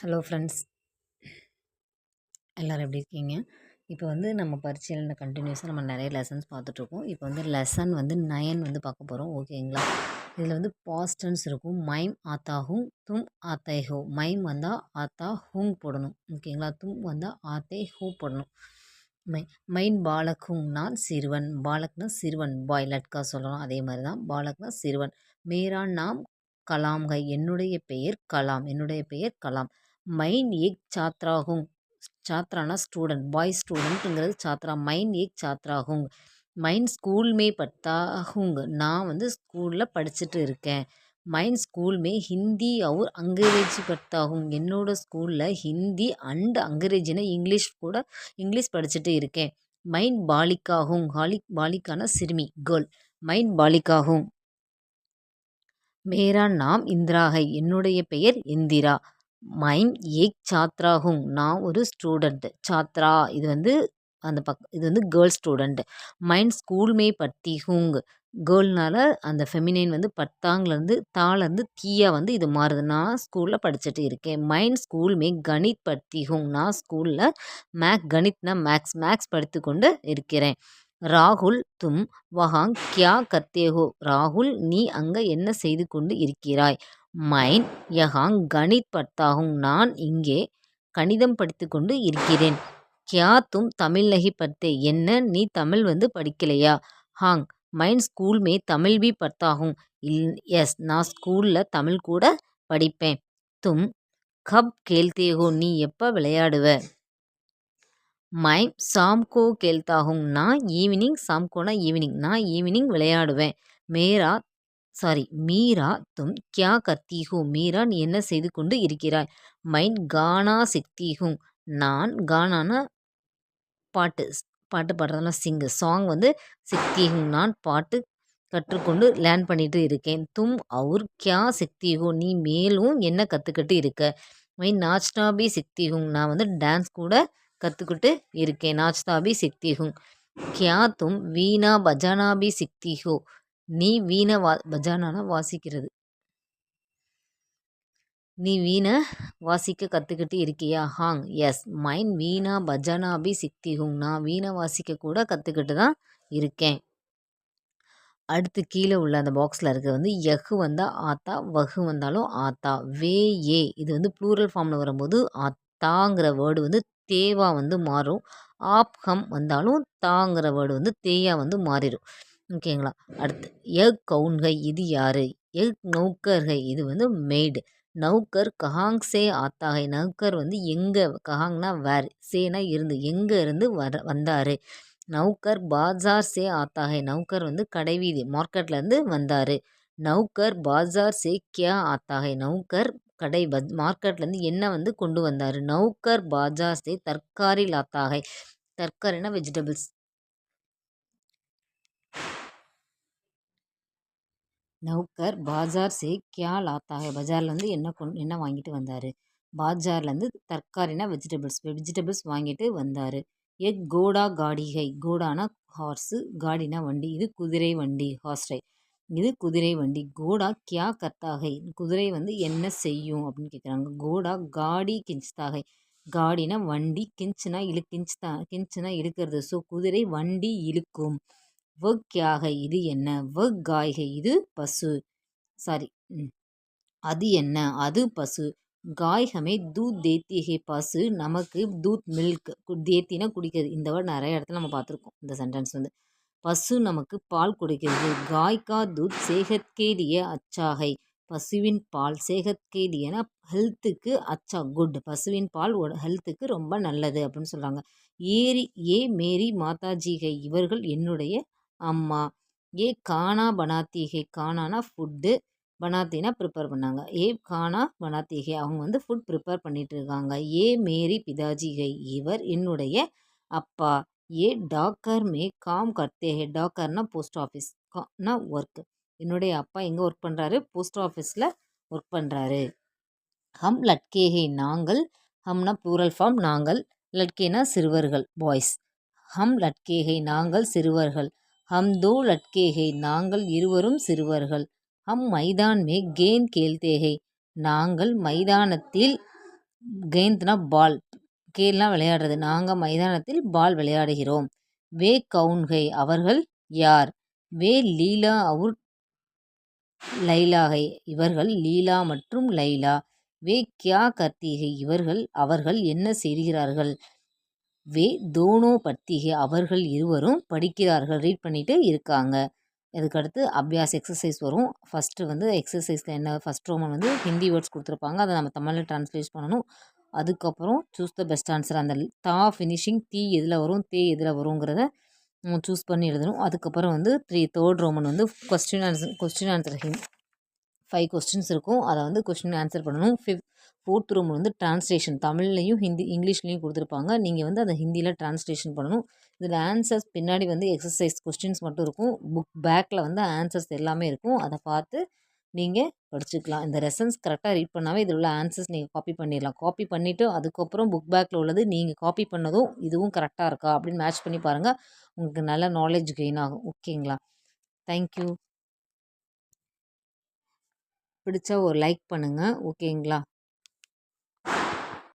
Hello friends, எல்லோரும் எப்படி இருக்கீங்க? இப்போ வந்து நம்ம பரீட்சையில் கண்டினியூஸாக நம்ம நிறைய லெசன்ஸ் பார்த்துட்ருக்கோம். இப்போ வந்து லெசன் வந்து 9 வந்து பார்க்க போகிறோம். ஓகேங்களா? இதில் வந்து பாஸ்ட் டென்ஸ் இருக்கும். மைம் ஆத்தா ஹூங், தும் ஆத்தை ஹோ. மைம் வந்தால் ஆத்தா ஹூங் போடணும். ஓகேங்களா? தும் வந்தால் ஆத்தை ஹூ போடணும். மை மைன் பாலக் ஹூங், நான் சிறுவன். பாலக்னா சிறுவன், பாய் லட்கா சொல்லலாம். அதே மாதிரி தான் பாலக்னா சிறுவன். மேரா நாம் கலாம் ஹை, என்னுடைய பெயர் கலாம். என்னுடைய பெயர் கலாம். மைன் ஏக் சாத்ரா ஹூங், சாத்ரானா ஸ்டூடெண்ட், பாய் ஸ்டூடெண்ட்டுங்கிறது சாத்ரா. மைன் ஏக் சாத்ரா ஹூங். மைன் ஸ்கூல் மே பட்டா ஹூங், நான் வந்து ஸ்கூலில் படிச்சுட்டு இருக்கேன். மைன் ஸ்கூல் மே ஹிந்தி அவுர் அங்கிரேஜி பட்டா ஹூங், என்னோட ஸ்கூலில் ஹிந்தி அண்ட் அங்கிரேஜினா இங்கிலீஷ் கூட இங்கிலீஷ் படிச்சுட்டு இருக்கேன். மைன் பாலிகா ஹூங், பாலிகானா சிறுமி, கேர்ள். மைன் பாலிகா ஹூங். மேரா நாம் இந்திரா ஹை, என்னுடைய பெயர் இந்திரா. மைம் ஏக் சாத்ரா ஹூங், நான் ஒரு ஸ்டூடெண்ட். சாத்ரா இது வந்து இது வந்து கேர்ள் ஸ்டூடெண்ட். மைன் ஸ்கூல் மே பட்டி ஹூங், கேர்ள்னால அந்த ஃபெமினைன் வந்து பட்டாங்லேருந்து தாலேருந்து தீயா வந்து இது மாறுது. நான் ஸ்கூலில் படிச்சுட்டு இருக்கேன். மைன் ஸ்கூல் மே கணித் பட்டி ஹூங், நான் ஸ்கூலில் கணித்னா மேக்ஸ் படித்து கொண்டு இருக்கிறேன். ராகுல் தும் வஹாங் கியா கர்த்தே ஹோ, ராகுல் நீ அங்கே என்ன செய்து கொண்டு இருக்கிறாய். மைன் யஹாங் கணித் பட்தா ஹூங், நான் இங்கே கணிதம் படித்து கொண்டு இருக்கிறேன். கியா தும் தமிழ் நஹி பட்தே, என்ன நீ தமிழ் வந்து படிக்கலையா. ஹாங் மைன் ஸ்கூல் மே தமிழ் பி பட்தா ஹூங், எஸ் நான் ஸ்கூலில் தமிழ் கூட படிப்பேன். தும் கப் கேல்தே ஹோ, நீ எப்போ விளையாடுவ. மைம் சாம் கோ கேல்தா ஹூங், நான் ஈவினிங், சாம்கோனா ஈவினிங், நான் ஈவினிங் விளையாடுவேன். மீரா தும் கியா கர்த்தி ஹூ, மீரா நீ என்ன செய்து கொண்டு இருக்கிறாய். மைன் கானா சிக்தி ஹூங், நான் கானானா பாட்டு, பாட்டு பாடுறதெல்லாம் சாங் வந்து சிக்தி ஹூங், நான் பாட்டு கற்றுக்கொண்டு லேர்ன் பண்ணிட்டு இருக்கேன். தும் அவுர் கியா சிக்தி ஹூ, நீ மேலும் என்ன கற்றுக்கிட்டு இருக்க. மைன் நாச்னா பி சிக்தி ஹூங், நான் வந்து டான்ஸ் கூட கற்றுக்கிட்டு இருக்கேன். நாச்னா பி சிக்தி ஹூங். கியா தும் வீணா பஜானா பி சிக்தி ஹோ, நீ வீணை பஜானானா வாசிக்கிறது, நீ வீணை வாசிக்க கற்றுக்கிட்டு இருக்கியா. ஹாங் எஸ் மைன் வீணா பஜானா பி சிக்தி ஹூங், நான் வீணை வாசிக்க கூட கற்றுக்கிட்டு தான் இருக்கேன். அடுத்து கீழே உள்ள அந்த பாக்ஸில் இருக்கிறது வந்து யஹு வந்தால் ஆத்தா, வஹு வந்தாலும் ஆத்தா. வே ஏ இது வந்து ப்ளூரல் ஃபார்மில் வரும்போது ஆத்தாங்கிற வேர்டு வந்து தேவா வந்து மாறும். ஆப் ஹம் வந்தாலும் தாங்கிற வேர்டு வந்து தேயா வந்து மாறிடும். ஓகேங்களா? அடுத்து எக் கவுன்கை, இது யார். எக் நௌக்கர்கை, இது வந்து மெய்டு. நௌக்கர் கஹாங் சே ஆத்தாகை, நௌக்கர் வந்து எங்கே, கஹாங்னா வேர், சேனா இருந்து, எங்கே இருந்து வந்தார். நௌக்கர் பாஜார் சே ஆத்தாகை, நௌக்கர் வந்து கடைவீதி மார்க்கெட்லேருந்து வந்தார். நௌக்கர் பாஜார் சே கியா ஆத்தாகை, நௌக்கர் மார்க்கெட்லேருந்து என்ன வந்து கொண்டு வந்தார். நௌக்கர் பாஜார் சே தர்காரி லாத்தாகை, தர்காரினா வெஜிடபிள்ஸ். நௌக்கர் பாஜார் சே கியா லாத்தாகை, பஜார்லேருந்து என்ன வாங்கிட்டு வந்தார். பாஜார்லேருந்து தர்காரினா வெஜிடபிள்ஸ் வாங்கிட்டு வந்தார். எக் கோடா காடிகை, கோடானா ஹார்ஸு, காடினா வண்டி, இது குதிரை வண்டி, ஹார்ஸ் ரைட், இது குதிரை வண்டி. கோடா கியா கர்த்தாகை, குதிரை வந்து என்ன செய்யும் அப்படின்னு கேட்குறாங்க. கோடா காடி கிஞ்ச்தாகை, காடினா வண்டி, கிஞ்சுனா கிஞ்சுனா இழுக்கிறது. ஸோ குதிரை வண்டி இழுக்கும். வக் கியாகை, இது என்ன. வக் காய்கை, இது பசு, சாரி அது என்ன, அது பசு. காய் ஹமே தூத் தேத்தி ஹே, பசு நமக்கு தூத் மில்க், தேத்தினா குடிக்கிறது. இந்த வேர்டு நிறைய இடத்துல நம்ம பார்த்துருக்கோம். இந்த சென்டென்ஸ் வந்து பசு நமக்கு பால் கொடுக்கிறது. காய் கா தூத் சேகத் கே லியே அச்சா ஹை, பசுவின் பால் சேகத் கே லியேனா ஹெல்த்துக்கு, அச்சா குட், பசுவின் பால் ஹெல்த்துக்கு ரொம்ப நல்லது அப்படின்னு சொல்கிறாங்க. ஏ மேரி மாதாஜி ஹை, இவர்கள் என்னுடைய அம்மா. ஏ கானா பனாத்தி ஹை, கானானா ஃபுட்டு, பனாத்தினா ப்ரிப்பேர் பண்ணாங்க. ஏ கானா பனாத்தி ஹை, அவங்க வந்து ஃபுட் ப்ரிப்பேர் பண்ணிட்டு இருக்காங்க. ஏ மேரி பிதாஜி ஹை, இவர் என்னுடைய அப்பா. ஏ டாக்கர் மே காம் கர்த்தே ஹை, டாக்கர்னா போஸ்ட் ஆஃபீஸ்னா ஒர்க். என்னுடைய அப்பா எங்கே ஒர்க் பண்ணுறாரு, போஸ்ட் ஆஃபீஸில் ஒர்க் பண்ணுறாரு. ஹம் லட்கே ஹை, நாங்கள், ஹம்னா ப்ளூரல் ஃபார்ம், நாங்கள், லட்கேனா சிறுவர்கள், பாய்ஸ். ஹம் லட்கே ஹை, நாங்கள் சிறுவர்கள். ஹம் தோ லட்கே ஹை, நாங்கள் இருவரும் சிறுவர்கள். ஹம் மைதான் மே கேம் கேல்தே ஹை, நாங்கள் மைதானத்தில் கெயின்த்னா பால், கேல்னா விளையாடுறது. நாங்கள் மைதானத்தில் பால் விளையாடுகிறோம். வே கவுன்கை அவர்கள் யார்? வே லீலா அவுர் லைலாகை இவர்கள் லீலா மற்றும் லைலா. வே கியா கர்த்திகை அவர்கள் என்ன செய்கிறார்கள்? வே தோனோ பர்த்திகை அவர்கள் இருவரும் படிக்கிறார்கள், ரீட் பண்ணிட்டு இருக்காங்க. இதுக்கடுத்து அபியாஸ் எக்ஸசைஸ் வரும். ஃபஸ்ட்டு வந்து எக்ஸசைஸில் என்ன ஃபஸ்ட் ரோமன் வந்து ஹிந்தி வேர்ட்ஸ் கொடுத்துருப்பாங்க, அதை நம்ம தமிழில் ட்ரான்ஸ்லேட் பண்ணணும். அதுக்கப்புறம் சூஸ் த பெஸ்ட் ஆன்சர். அந்த தா ஃபினிஷிங் தீ எதில் வரும், தே எதில் வருங்கிறத சூஸ் பண்ணி எழுதணும். அதுக்கப்புறம் வந்து தேர்ட் ரோமன் வந்து கொஸ்டின் ஆன்சர் 5 கொஸ்டின்ஸ் இருக்கும், அதை வந்து கொஸ்டின் ஆன்சர் பண்ணணும். ஃபோர்த் ரோமன் வந்து ட்ரான்ஸ்லேஷன், தமிழ்லையும் இங்கிலீஷ்லேயும் கொடுத்துருப்பாங்க, நீங்கள் வந்து அதை ஹிந்தியில் ட்ரான்ஸ்லேஷன் பண்ணணும். இதில் ஆன்சர்ஸ் பின்னாடி வந்து எக்ஸசைஸ் கொஸ்டின்ஸ் மட்டும் இருக்கும், புக் பேக்கில் வந்து ஆன்சர்ஸ் எல்லாமே இருக்கும், அதை பார்த்து நீங்கள் படிச்சுக்கலாம். இந்த லெசன்ஸ் கரெக்டாக ரீட் பண்ணாவே இதில் உள்ள ஆன்சர்ஸ் நீங்கள் காப்பி பண்ணிடலாம். காப்பி பண்ணிவிட்டு அதுக்கப்புறம் புக் பேக்கில் உள்ளது நீங்கள் காப்பி பண்ணதும் இதுவும் கரெக்டாக இருக்கா அப்படின்னு மேட்ச் பண்ணி பாருங்கள், உங்களுக்கு நல்ல நாலேஜ் கெயின் ஆகும். ஓகேங்களா? தேங்க்யூ. பிடிச்சா ஒரு லைக் பண்ணுங்கள். ஓகேங்களா?